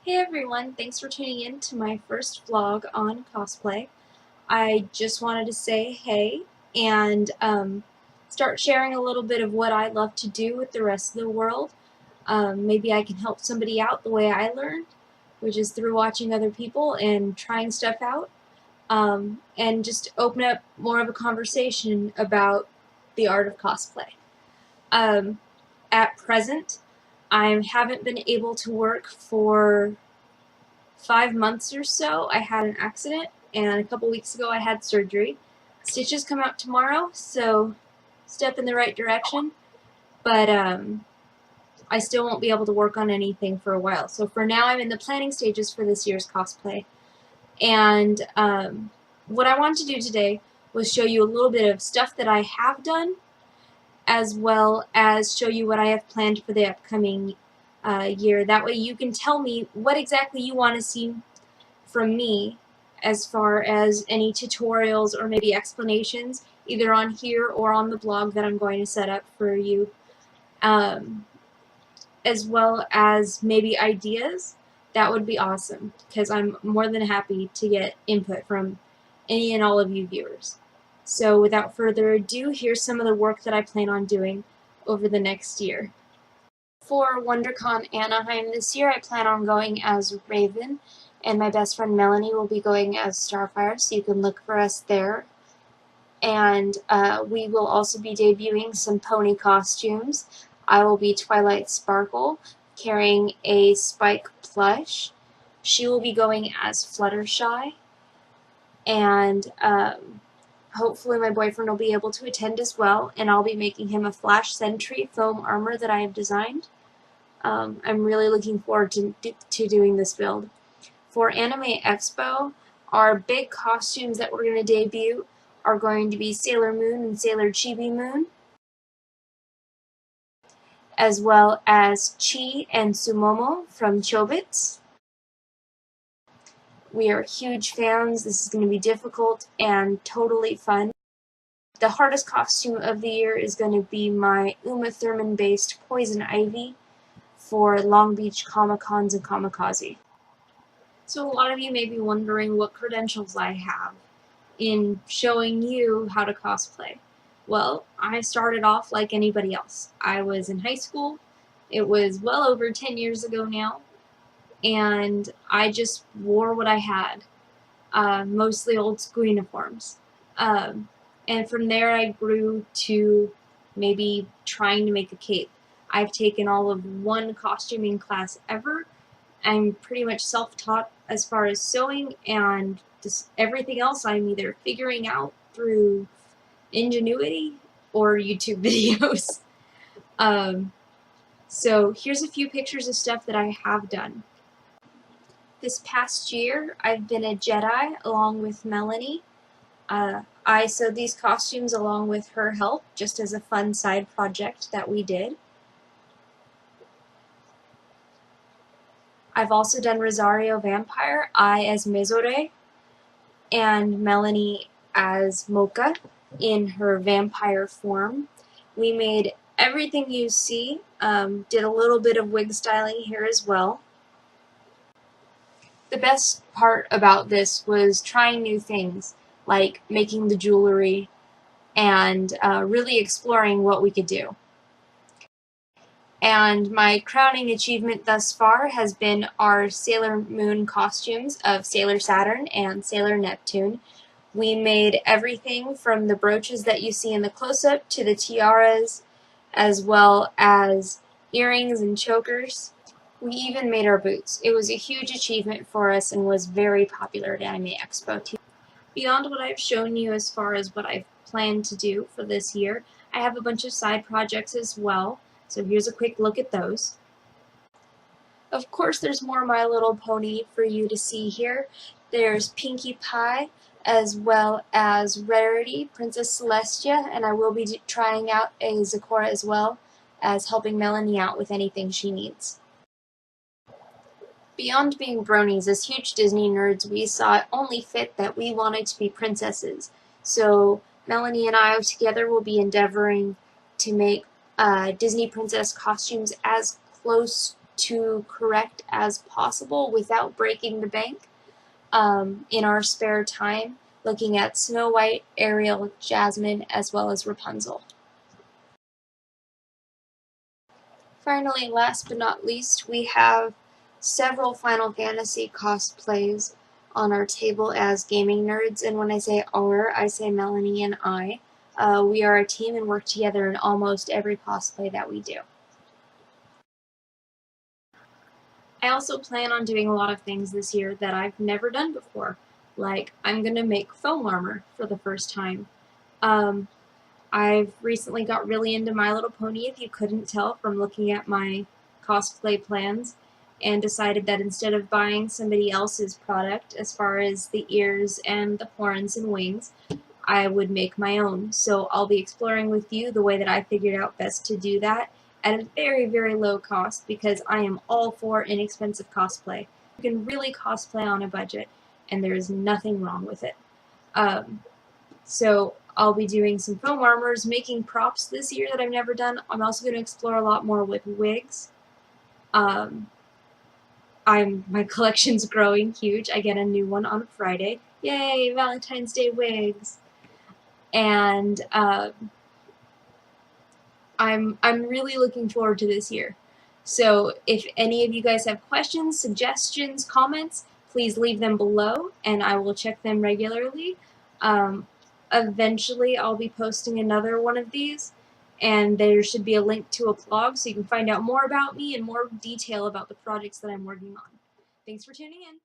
Hey everyone, thanks for tuning in to my first vlog on cosplay. I just wanted to say hey and start sharing a little bit of what I love to do with the rest of the world. Maybe I can help somebody out the way I learned, which is through watching other people and trying stuff out, and just open up more of a conversation about the art of cosplay. Um, at present, I haven't been able to work for 5 months or so. I had an accident, and a couple weeks ago I had surgery. Stitches come out tomorrow, so step in the right direction, but I still won't be able to work on anything for a while. So for now I'm in the planning stages for this year's cosplay, and what I wanted to do today was show you a little bit of stuff that I have done, as well as show you what I have planned for the upcoming year. That way you can tell me what exactly you want to see from me as far as any tutorials or maybe explanations, either on here or on the blog that I'm going to set up for you, as well as maybe ideas. That would be awesome, because I'm more than happy to get input from any and all of you viewers. So without further ado, here's some of the work that I plan on doing over the next year. For WonderCon Anaheim this year, I plan on going as Raven, and my best friend Melanie will be going as Starfire, so you can look for us there. And we will also be debuting some pony costumes. I will be Twilight Sparkle, carrying a Spike plush. She will be going as Fluttershy, and hopefully my boyfriend will be able to attend as well, and I'll be making him a Flash Sentry foam armor that I have designed. I'm really looking forward to doing this build. For Anime Expo, our big costumes that we're going to debut are going to be Sailor Moon and Sailor Chibi Moon, as well as Chi and Sumomo from Chobits. We are huge fans. This is going to be difficult and totally fun. The hardest costume of the year is going to be my Uma Thurman-based Poison Ivy for Long Beach Comic-Cons and Kamikaze. So a lot of you may be wondering what credentials I have in showing you how to cosplay. Well, I started off like anybody else. I was in high school. It was well over 10 years ago now, and I just wore what I had, mostly old school uniforms. And from there I grew to maybe trying to make a cape. I've taken all of one costuming class ever. I'm pretty much self-taught as far as sewing, and just everything else I'm either figuring out through ingenuity or YouTube videos. So here's a few pictures of stuff that I have done. This past year I've been a Jedi along with Melanie. I sewed these costumes along with her help, just as a fun side project that we did. I've also done Rosario Vampire, I as Mezore, and Melanie as Mocha in her vampire form. We made everything you see, did a little bit of wig styling here as well. The best part about this was trying new things, like making the jewelry and really exploring what we could do. And my crowning achievement thus far has been our Sailor Moon costumes of Sailor Saturn and Sailor Neptune. We made everything from the brooches that you see in the close-up to the tiaras, as well as earrings and chokers. We even made our boots. It was a huge achievement for us and was very popular at Anime Expo too. Beyond what I've shown you as far as what I've planned to do for this year, I have a bunch of side projects as well. So here's a quick look at those. Of course, there's more My Little Pony for you to see here. There's Pinkie Pie, as well as Rarity, Princess Celestia, and I will be trying out a Zecora as well as helping Melanie out with anything she needs. Beyond being bronies, as huge Disney nerds, we saw it only fit that we wanted to be princesses. So Melanie and I together will be endeavoring to make Disney princess costumes as close to correct as possible without breaking the bank in our spare time, looking at Snow White, Ariel, Jasmine, as well as Rapunzel. Finally, last but not least, we have several Final Fantasy cosplays on our table as gaming nerds, and when I say our, I say Melanie and I. We are a team and work together in almost every cosplay that we do. I also plan on doing a lot of things this year that I've never done before. Like, I'm going to make foam armor for the first time. I've recently got really into My Little Pony, if you couldn't tell from looking at my cosplay plans, and decided that instead of buying somebody else's product as far as the ears and the horns and wings, I would make my own. So I'll be exploring with you the way that I figured out best to do that at a very, very low cost, because I am all for inexpensive cosplay. You can really cosplay on a budget, and there is nothing wrong with it. So I'll be doing some foam armors, making props this year that I've never done. I'm also going to explore a lot more with wigs. My collection's growing huge. I get a new one on Friday. Yay, Valentine's Day wigs. And I'm really looking forward to this year. So if any of you guys have questions, suggestions, comments, please leave them below and I will check them regularly. Eventually I'll be posting another one of these, and there should be a link to a blog so you can find out more about me and more detail about the projects that I'm working on. Thanks for tuning in.